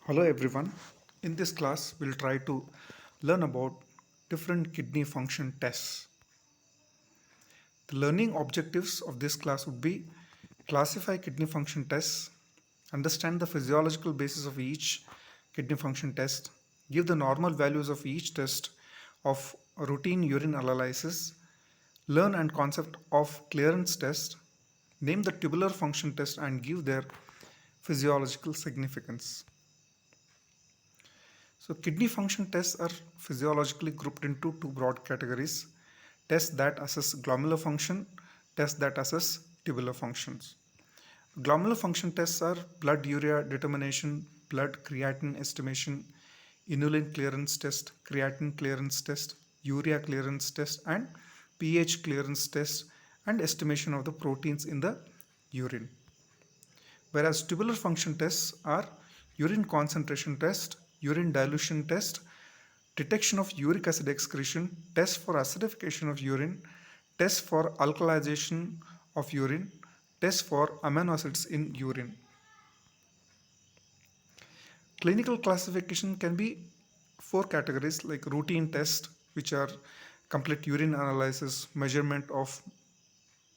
Hello everyone. In this class, we'll try to learn about different kidney function tests. The learning objectives of this class would be classify kidney function tests, understand the physiological basis of each kidney function test, give the normal values of each test of routine urine analysis, learn and concept of clearance test, name the tubular function test and give their physiological significance. So, kidney function tests are physiologically grouped into two broad categories: tests that assess glomerular function, tests that assess tubular functions. Glomerular function tests are blood urea determination, blood creatinine estimation, inulin clearance test, creatinine clearance test, urea clearance test, and pH clearance test, and estimation of the proteins in the urine. Whereas tubular function tests are urine concentration test, urine dilution test, detection of uric acid excretion, test for acidification of urine, test for alkalization of urine, test for amino acids in urine. Clinical classification can be four categories like routine test, which are complete urine analysis, measurement of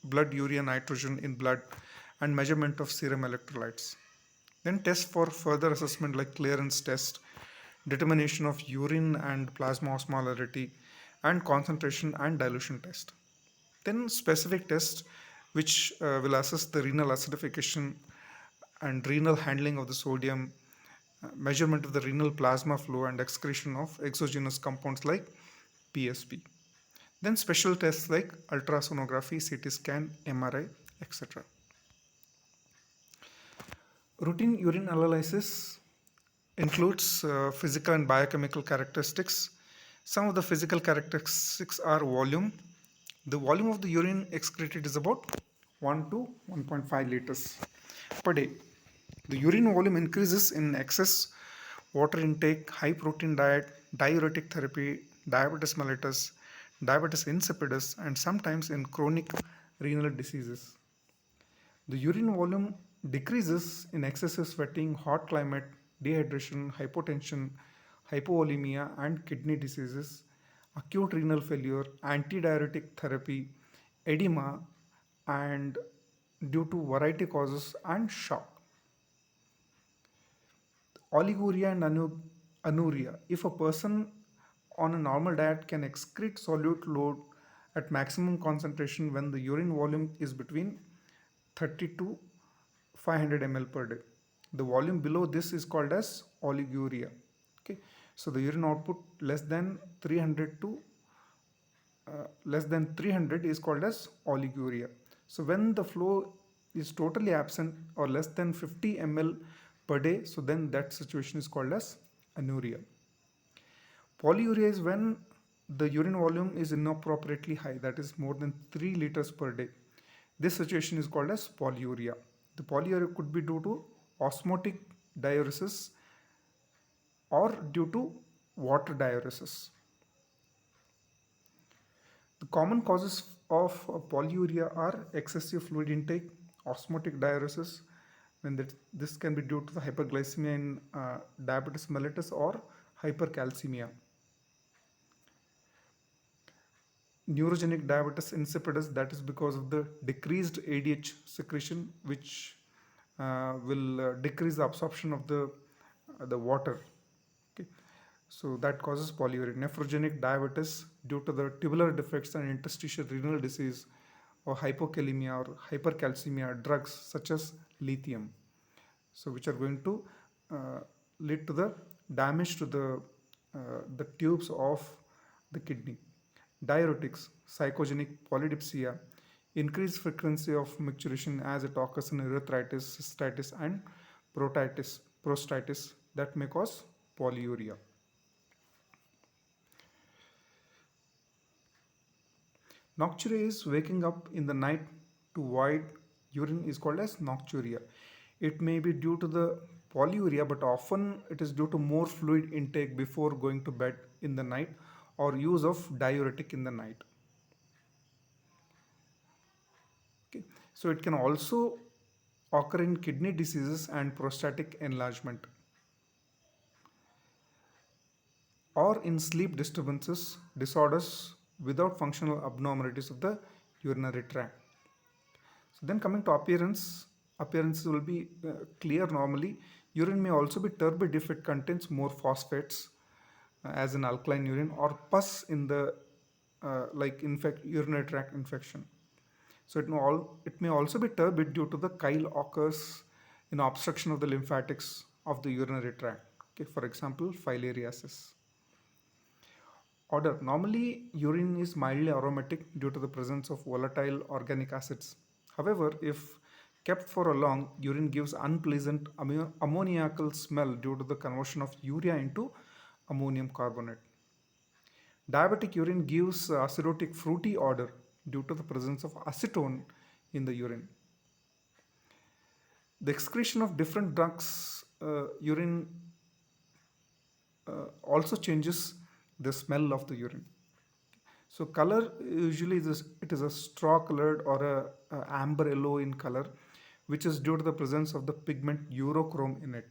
blood urea nitrogen in blood, and measurement of serum electrolytes. Then tests for further assessment like clearance test, determination of urine and plasma osmolarity, and concentration and dilution test. Then specific tests which will assess the renal acidification and renal handling of the sodium, measurement of the renal plasma flow and excretion of exogenous compounds like PSP. Then special tests like ultrasonography, CT scan, MRI, etc. Routine urine analysis includes physical and biochemical characteristics. Some of the physical characteristics are volume. The volume of the urine excreted is about 1 to 1.5 liters per day. The urine volume increases in excess water intake, high protein diet, diuretic therapy, diabetes mellitus, diabetes insipidus, and sometimes in chronic renal diseases. The urine volume decreases in excessive sweating, hot climate, dehydration, hypotension, hypovolemia, and kidney diseases, acute renal failure, antidiuretic therapy, edema, and due to variety causes and shock. Oliguria and anuria. If a person on a normal diet can excrete solute load at maximum concentration when the urine volume is between 30 to 500 ml per day. The volume below this is called as oliguria. Okay, so the urine output less than 300 is called as oliguria. So when the flow is totally absent or less than 50 ml per day, so then that situation is called as anuria. Polyuria is when the urine volume is inappropriately high, that is more than 3 liters per day. This situation is called as polyuria. The polyuria could be due to osmotic diuresis or due to water diuresis. The common causes of polyuria are excessive fluid intake, osmotic diuresis, this can be due to the hyperglycemia in diabetes mellitus or hypercalcemia. Neurogenic diabetes insipidus, that is because of the decreased ADH secretion, which will decrease the absorption of the water. Okay, so that causes polyuria. Nephrogenic diabetes due to the tubular defects and interstitial renal disease or hypokalemia or hypercalcemia, drugs such as lithium, so which are going to uh, lead to the damage to the tubes of the kidney. Diuretics, psychogenic polydipsia, increased frequency of micturition as it occurs in erythritis, cystitis, and prostatitis that may cause polyuria. Nocturia is waking up in the night to void urine is called as nocturia. It may be due to the polyuria, but often it is due to more fluid intake before going to bed in the night or use of diuretic in the night. Okay. So it can also occur in kidney diseases and prostatic enlargement. or in sleep disturbances, disorders without functional abnormalities of the urinary tract. So then coming to appearance, appearance will be clear normally. Urine may also be turbid if it contains more phosphates as an alkaline urine or pus in the urinary tract infection. So it may also be turbid due to the chyle occurs in obstruction of the lymphatics of the urinary tract. Okay, for example, filariasis. Odor. Normally, urine is mildly aromatic due to the presence of volatile organic acids. However, if kept for a long, urine gives unpleasant ammoniacal smell due to the conversion of urea into ammonium carbonate. Diabetic urine gives acidotic fruity odor due to the presence of acetone in the urine. The excretion of different drugs, urine also changes the smell of the urine. So color usually it is a straw colored or a amber yellow in color, which is due to the presence of the pigment urochrome in it.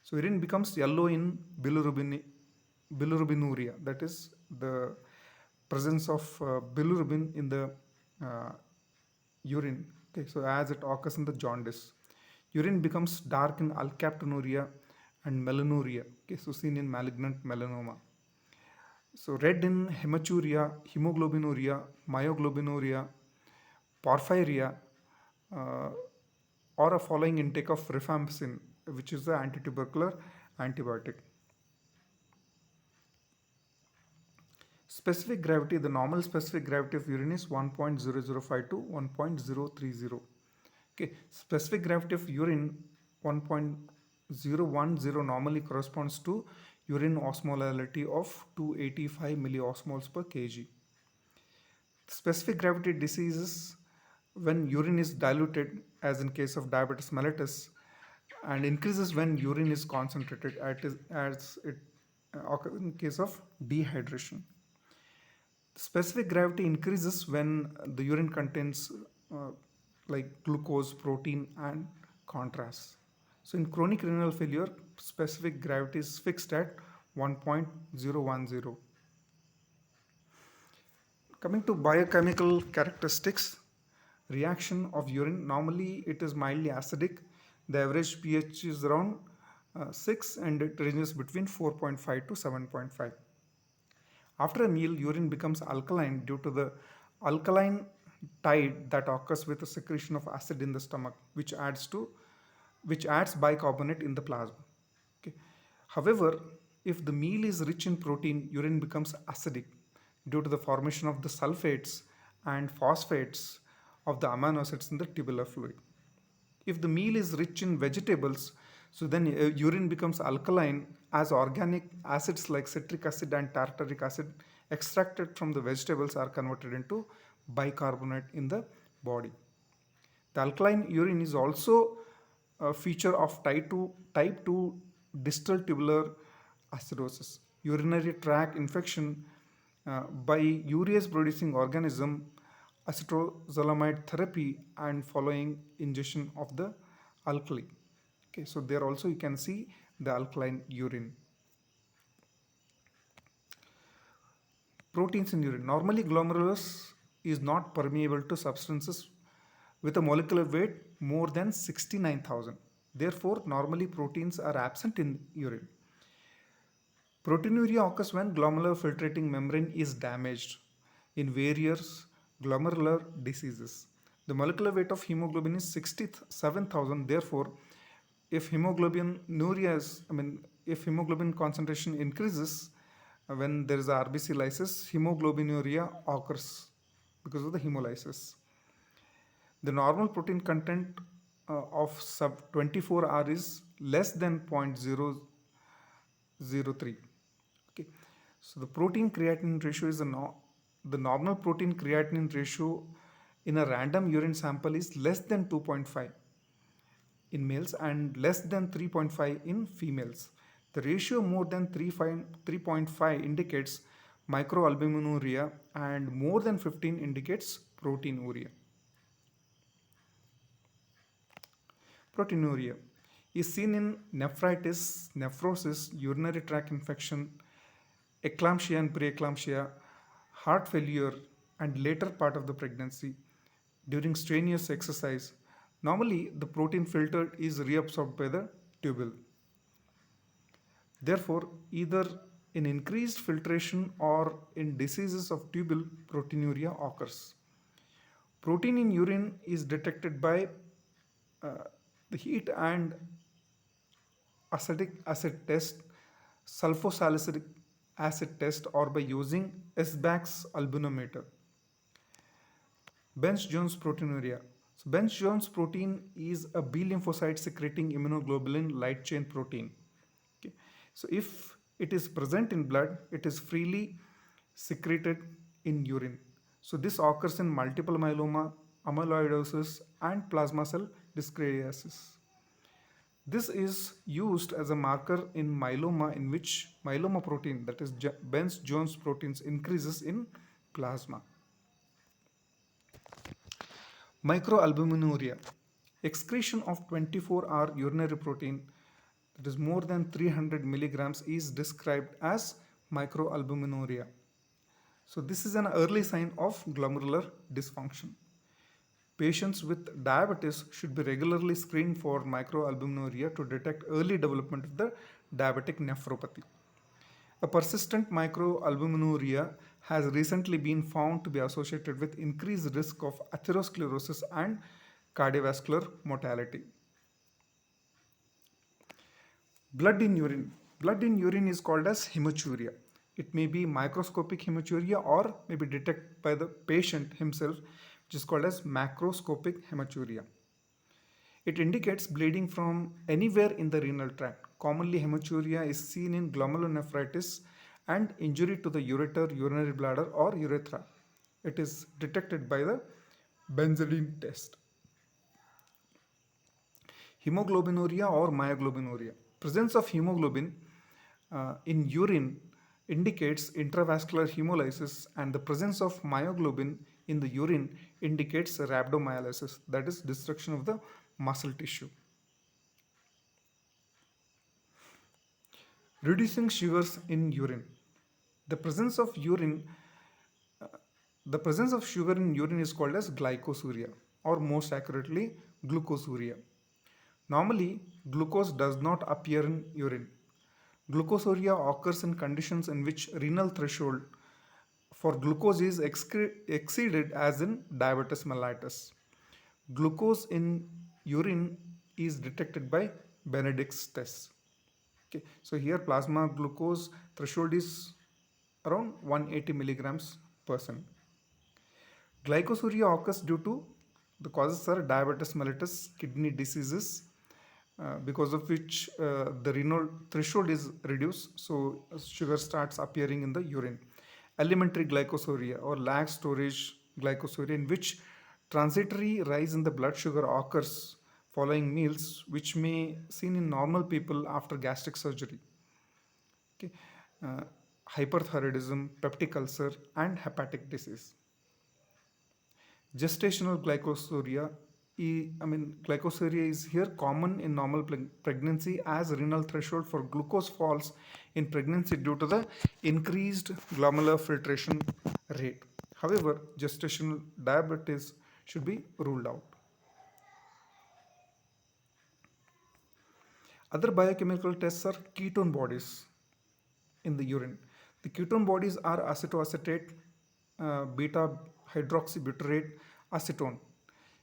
So urine becomes yellow in bilirubinuria, that is the presence of bilirubin in the uh, urine. Okay, so as it occurs in the jaundice, urine becomes dark in alkaptonuria and melanuria. Okay, so seen in malignant melanoma. So red in hematuria, hemoglobinuria, myoglobinuria, porphyria, uh, or a following intake of rifampicin, which is the antitubercular antibiotic. Specific gravity, the normal specific gravity of urine is 1.0052 to 1.030. Okay, specific gravity of urine 1.010 normally corresponds to urine osmolality of 285 milliosmoles per kg. Specific gravity diseases when urine is diluted, as in case of diabetes mellitus, and increases when urine is concentrated, as it occurs in case of dehydration. Specific gravity increases when the urine contains uh, glucose, protein, and contrast. So in chronic renal failure, specific gravity is fixed at 1.010. Coming to biochemical characteristics, reaction of urine, normally it is mildly acidic. The average pH is around 6 and it ranges between 4.5 to 7.5. After a meal, urine becomes alkaline due to the alkaline tide that occurs with the secretion of acid in the stomach, which adds bicarbonate in the plasma. Okay. However, if the meal is rich in protein, urine becomes acidic due to the formation of the sulfates and phosphates of the amino acids in the tubular fluid. If the meal is rich in vegetables, so then urine becomes alkaline as organic acids like citric acid and tartaric acid extracted from the vegetables are converted into bicarbonate in the body. The alkaline urine is also a feature of type 2 distal tubular acidosis, urinary tract infection by urease producing organism, acetozolamide therapy, and following ingestion of the alkali. Okay, so there also you can see the alkaline urine. Proteins in urine. Normally, glomerulus is not permeable to substances with a molecular weight more than 69,000. Therefore, normally proteins are absent in urine. Proteinuria occurs when glomerular filtrating membrane is damaged in various glomerular diseases. The molecular weight of hemoglobin is 67,000. Therefore, if if hemoglobin concentration increases when there is a RBC lysis, hemoglobinuria occurs because of the hemolysis. The normal protein content of sub 24 hour is less than 0.003. Okay, so the protein creatinine ratio is the normal protein creatinine ratio in a random urine sample is less than 2.5 in males and less than 3.5 in females. The ratio more than 3.5 indicates microalbuminuria and more than 15 indicates proteinuria. Proteinuria is seen in nephritis, nephrosis, urinary tract infection, eclampsia and preeclampsia, heart failure, and later part of the pregnancy during strenuous exercise. Normally, the protein filtered is reabsorbed by the tubule. Therefore, either in increased filtration or in diseases of tubule, proteinuria occurs. Protein in urine is detected by uh, the heat and acetic acid test, sulfosalicylic acid test, or by using SBAC's albinometer. Benz-Jones proteinuria. So Benz-Jones protein is a B lymphocyte secreting immunoglobulin light chain protein. Okay. So if it is present in blood, it is freely secreted in urine. So this occurs in multiple myeloma, amyloidosis, and plasma cell dyscrasia. This is used as a marker in myeloma in which myeloma protein, that is Benz-Jones proteins, increases in plasma. Microalbuminuria. Excretion of 24-hour urinary protein that is more than 300 milligrams is described as microalbuminuria. So this is an early sign of glomerular dysfunction. Patients with diabetes should be regularly screened for microalbuminuria to detect early development of the diabetic nephropathy. A persistent microalbuminuria has recently been found to be associated with increased risk of atherosclerosis and cardiovascular mortality. Blood in urine. Blood in urine is called as hematuria. It may be microscopic hematuria or may be detected by the patient himself, which is called as macroscopic hematuria. It indicates bleeding from anywhere in the renal tract. Commonly, hematuria is seen in glomerulonephritis and injury to the ureter, urinary bladder, or urethra. It is detected by the Benzedine test. Hemoglobinuria or myoglobinuria. Presence of hemoglobin in urine indicates intravascular hemolysis, and the presence of myoglobin in the urine indicates rhabdomyolysis, that is destruction of the muscle tissue. Reducing sugars in urine. The presence of urine, the presence of sugar in urine is called as glycosuria, or most accurately, glucosuria. Normally, glucose does not appear in urine. Glucosuria occurs in conditions in which renal threshold for glucose is exceeded, as in diabetes mellitus. Glucose in urine is detected by Benedict's test. Okay, so here plasma glucose threshold is around 180 milligrams per cent. Glycosuria occurs due to the causes are diabetes mellitus, kidney diseases, because of which the renal threshold is reduced, so sugar starts appearing in the urine. Alimentary glycosuria or lag storage glycosuria, in which transitory rise in the blood sugar occurs following meals, which may seen in normal people after gastric surgery. Okay. Uh, Hyperthyroidism, peptic ulcer, and hepatic disease. Gestational glycosuria, glycosuria is here common in normal pregnancy, as renal threshold for glucose falls in pregnancy due to the increased glomerular filtration rate. However, gestational diabetes should be ruled out. Other biochemical tests are ketone bodies in the urine. The ketone bodies are acetoacetate, beta hydroxybutyrate, acetone.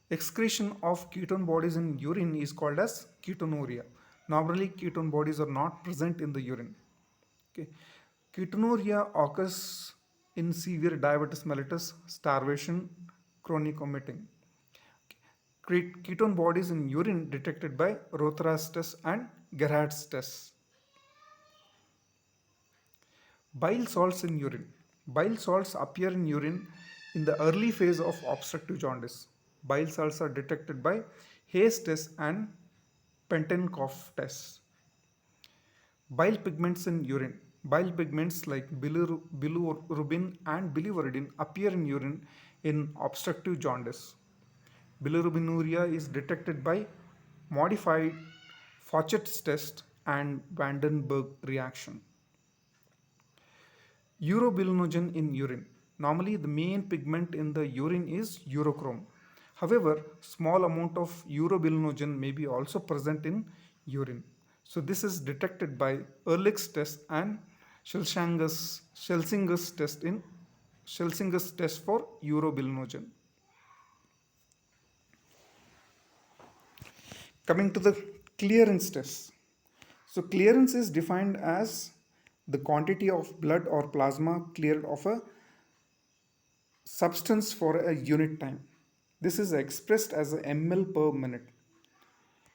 Excretion of ketone bodies in urine is called as ketonuria. Normally, ketone bodies are not present in the urine. Okay. Ketonuria occurs in severe diabetes mellitus, starvation, chronic vomiting. Ketone bodies in urine detected by Rothera's test and Gerhardt's test. Bile salts in urine. Bile salts appear in urine in the early phase of obstructive jaundice. Bile salts are detected by Hayes test and Pentenkopf test. Bile pigments in urine. Bile pigments like bilirubin and biliverdin appear in urine in obstructive jaundice. Bilirubinuria is detected by modified Fauchett's test and Vandenberg reaction. Urobilinogen in urine. Normally, the main pigment in the urine is urochrome. However, small amount of urobilinogen may be also present in urine. So this is detected by Ehrlich's test and Schelsinger's test in Schelsinger's test for urobilinogen. Coming to the clearance test. So clearance is defined as the quantity of blood or plasma cleared of a substance for a unit time. This is expressed as a ml per minute.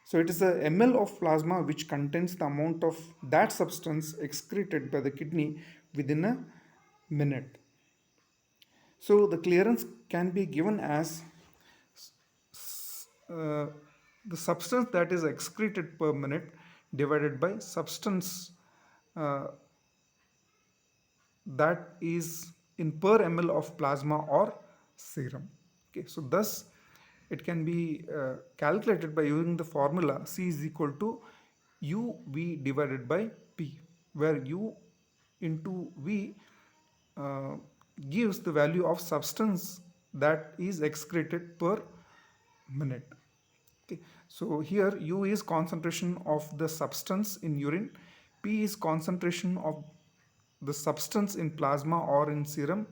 So it is a ml of plasma which contains the amount of that substance excreted by the kidney within a minute. So the clearance can be given as uh, the substance that is excreted per minute divided by substance uh, that is in per ml of plasma or serum. Okay, so thus it can be calculated by using the formula C is equal to UV divided by P, where U into V uh, gives the value of substance that is excreted per minute. Okay, so here U is concentration of the substance in urine, P is concentration of the substance in plasma or in serum,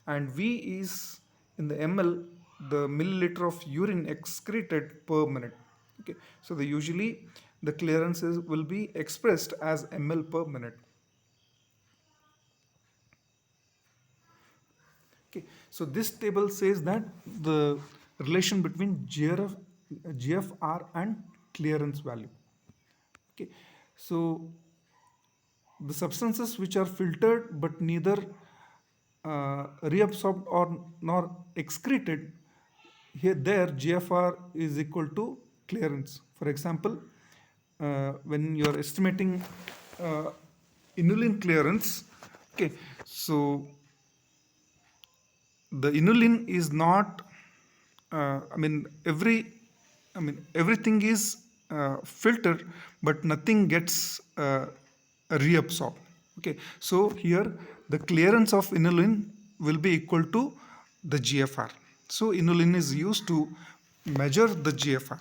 and V is in the ml, the milliliter of urine excreted per minute. Okay, so usually the clearances will be expressed as ml per minute. Okay, so this table says that the relation between GFR and clearance value. Okay, so the substances which are filtered but neither reabsorbed or nor excreted, here there GFR is equal to clearance. For example, when you are estimating uh, inulin clearance, okay, so the inulin is not everything is filtered but nothing gets reabsorbed. Okay, so here the clearance of inulin will be equal to the GFR. So inulin is used to measure the GFR.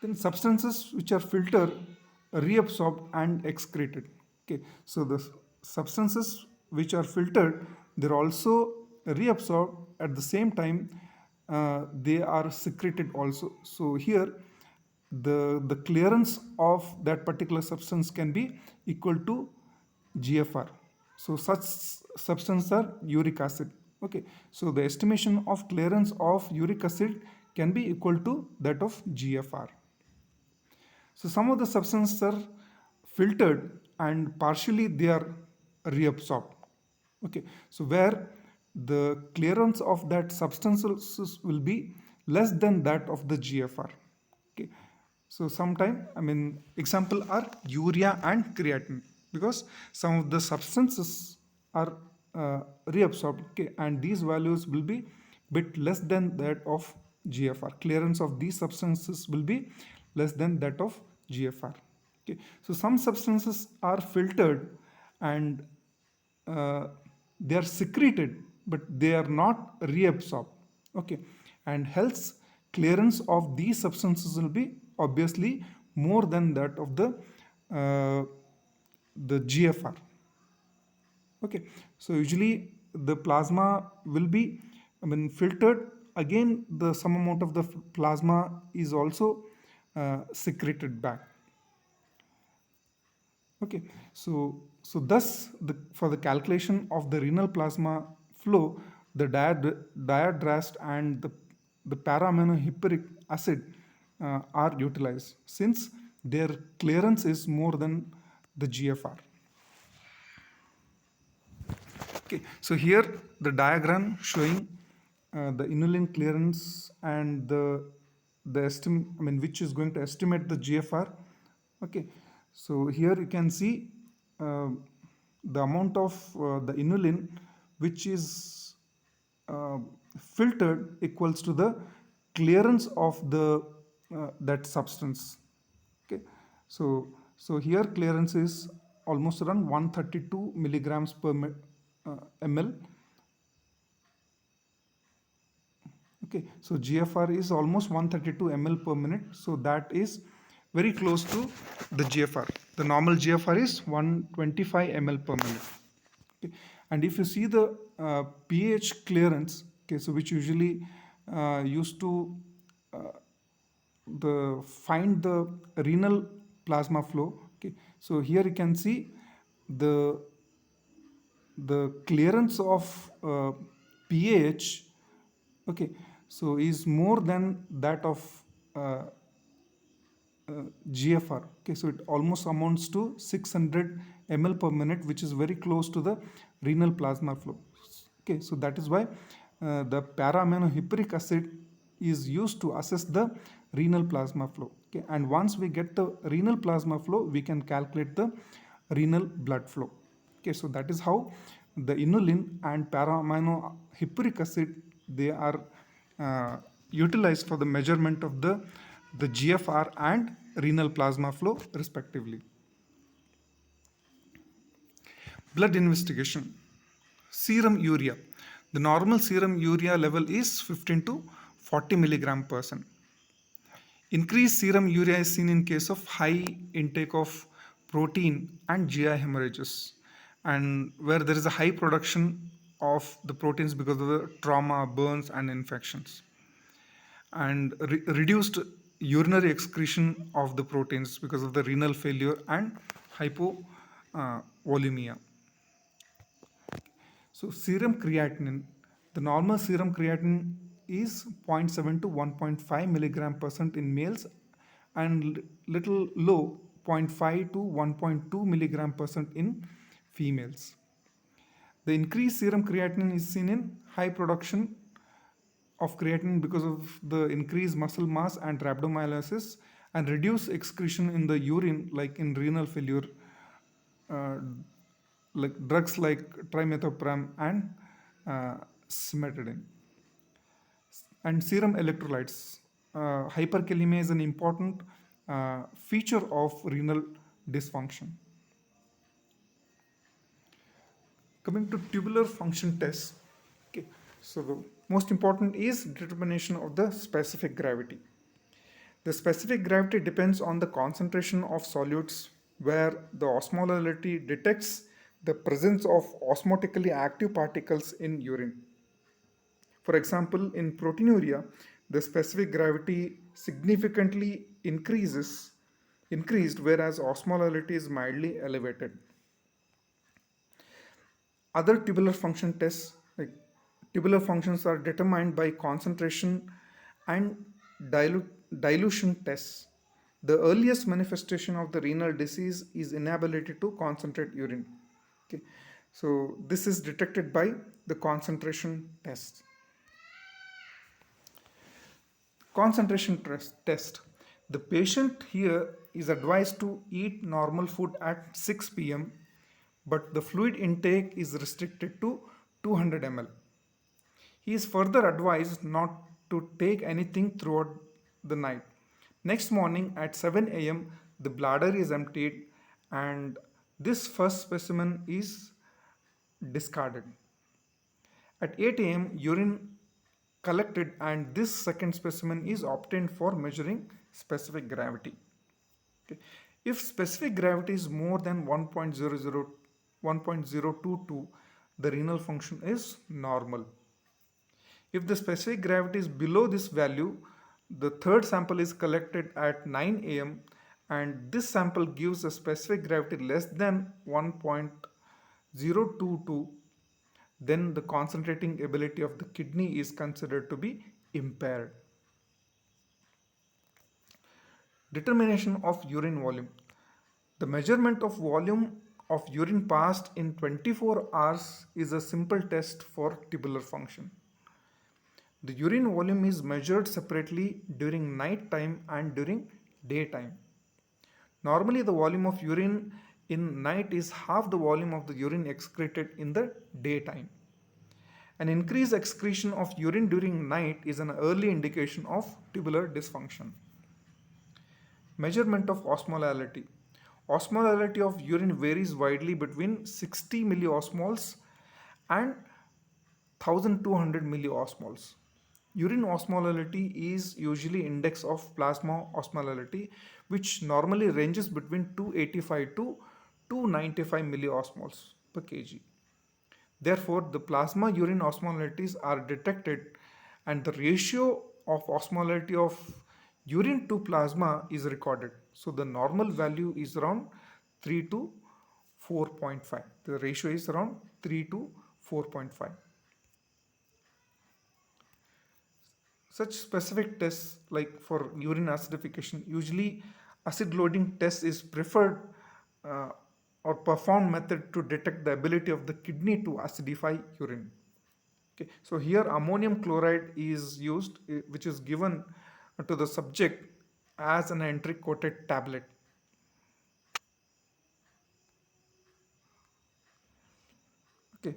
Then substances which are filtered, reabsorbed and excreted. Okay, so the substances which are filtered, they're also reabsorbed at the same time. They are secreted also. So here the clearance of that particular substance can be equal to GFR. So such substances are uric acid. Okay, so the estimation of clearance of uric acid can be equal to that of GFR. So some of the substances are filtered and partially they are reabsorbed. Okay, so where the clearance of that substances will be less than that of the GFR. Okay, so sometime example are urea and creatinine, because some of the substances are reabsorbed. Okay, and these values will be bit less than that of GFR. Clearance of these substances will be less than that of GFR. Okay, so some substances are filtered and they are secreted but they are not reabsorbed. Okay, and hence clearance of these substances will be obviously more than that of the GFR. Okay, so usually the plasma will be filtered, again the some amount of the plasma is also secreted back. Okay, so thus for the calculation of the renal plasma flow, the diadrast and the para-aminohippuric acid are utilized since their clearance is more than the GFR. Okay, so here the diagram showing the inulin clearance and which is going to estimate the GFR. Okay, so here you can see the amount of the inulin which is uh, filtered equals to the clearance of the that substance. Okay, so here clearance is almost around 132 milligrams per ml. Okay, so GFR is almost 132 ml per minute. So that is very close to the GFR. The normal GFR is 125 ml per minute. Okay. And if you see the pH clearance, okay, so which usually used to find the renal plasma flow. Okay, so here you can see the clearance of pH, okay, so is more than that of uh, GFR. Okay, so it almost amounts to 600 ml per minute, which is very close to the renal plasma flow. Okay, so that is why the para-aminohippuric acid is used to assess the renal plasma flow. Okay, and once we get the renal plasma flow, we can calculate the renal blood flow. Okay, so that is how the inulin and para-aminohippuric acid, they are utilized for the measurement of the GFR and renal plasma flow respectively. Blood investigation. Serum urea. The normal serum urea level is 15 to 40 milligram per cent. Increased serum urea is seen in case of high intake of protein and GI hemorrhages, and where there is a high production of the proteins because of the trauma, burns, and infections, and reduced urinary excretion of the proteins because of the renal failure and hypovolemia. So serum creatinine, the normal serum creatinine is 0.7 to 1.5 milligram per cent in males and little low 0.5 to 1.2 milligram per cent in females. The increased serum creatinine is seen in high production of creatinine because of the increased muscle mass and rhabdomyolysis, and reduced excretion in the urine like in renal failure, uh, like drugs like trimethoprim and cimetidine. And serum electrolytes. Hyperkalemia is an important feature of renal dysfunction. Coming to tubular function tests, okay, so the most important is determination of the specific gravity. The specific gravity depends on the concentration of solutes, where the osmolality detects the presence of osmotically active particles in urine. For example, in proteinuria, the specific gravity significantly increased, whereas osmolality is mildly elevated. Other tubular function tests, like tubular functions, are determined by concentration and dilution tests. The earliest manifestation of the renal disease is inability to concentrate urine. Okay, so this is detected by the concentration test. Concentration test. The patient here is advised to eat normal food at 6 p.m., but the fluid intake is restricted to 200 ml. He is further advised not to take anything throughout the night. Next morning at 7 a.m., the bladder is emptied and this first specimen is discarded. At 8 a.m., urine collected and this second specimen is obtained for measuring specific gravity. Okay. If specific gravity is more than 1.022, the renal function is normal. If the specific gravity is below this value, the third sample is collected at 9 am and this sample gives a specific gravity less than 1.022, then the concentrating ability of the kidney is considered to be impaired. Determination of urine volume. The measurement of volume of urine passed in 24 hours is a simple test for tubular function. The urine volume is measured separately during night time and during daytime. Normally, the volume of urine in night is half the volume of the urine excreted in the daytime. An increased excretion of urine during night is an early indication of tubular dysfunction. Measurement of osmolality. Osmolality of urine varies widely between 60 milliosmoles and 1200 milliosmoles. Urine osmolality is usually index of plasma osmolality, which normally ranges between 285 to 295 milliosmoles per kg. Therefore, the plasma urine osmolarities are detected and the ratio of osmolarity of urine to plasma is recorded. So the normal value is around 3 to 4.5. The ratio is around 3 to 4.5. Such specific tests like for urine acidification, usually acid loading test is preferred uh, or performed method to detect the ability of the kidney to acidify urine. Okay, so here ammonium chloride is used, which is given to the subject as an entry coated tablet. Okay,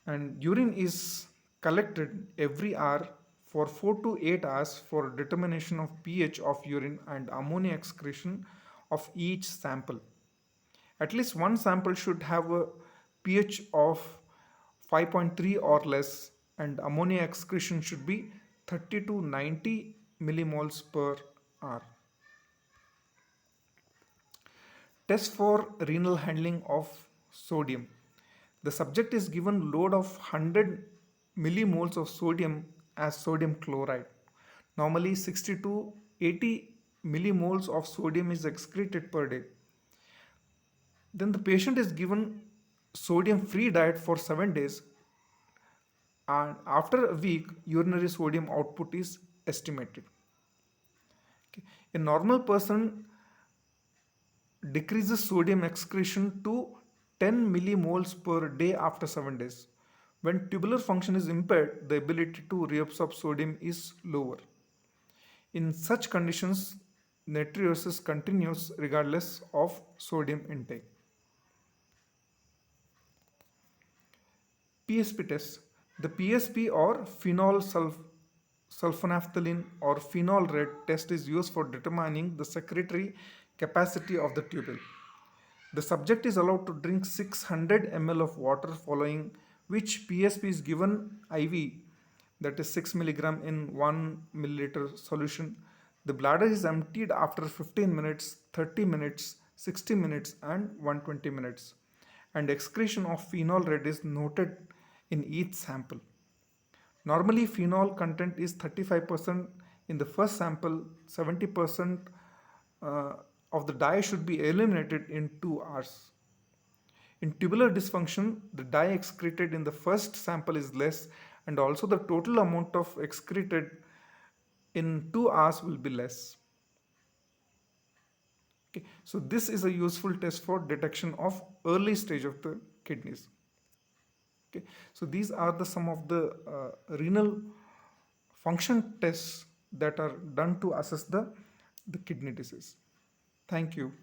and urine is collected every hour for 4 to 8 hours for determination of pH of urine and ammonia excretion of each sample. At least one sample should have a pH of 5.3 or less, and ammonia excretion should be 30 to 90 millimoles per hour. Test for renal handling of sodium. The subject is given load of 100 millimoles of sodium as sodium chloride. Normally 60 to 80 millimoles of sodium is excreted per day. Then the patient is given sodium free diet for 7 days, and after a week urinary sodium output is estimated. Okay. A normal person decreases sodium excretion to 10 millimoles per day after 7 days. When tubular function is impaired, the ability to reabsorb sodium is lower. In such conditions, natriuresis continues regardless of sodium intake. PSP test. The PSP or phenol sulfonaphthalene or phenol red test is used for determining the secretory capacity of the tubule. The subject is allowed to drink 600 ml of water, following which PSP is given IV, that is 6 milligram in 1 milliliter solution. The bladder is emptied after 15 minutes, 30 minutes, 60 minutes, and 120 minutes. And excretion of phenol red is noted in each sample. Normally, phenol content is 35% in the first sample, 70% uh, of the dye should be eliminated in 2 hours. In tubular dysfunction, the dye excreted in the first sample is less, and also the total amount of excreted in 2 hours will be less. Okay. So this is a useful test for detection of early stage of the kidneys. Okay. So these are the some of the renal function tests that are done to assess the kidney disease. Thank you.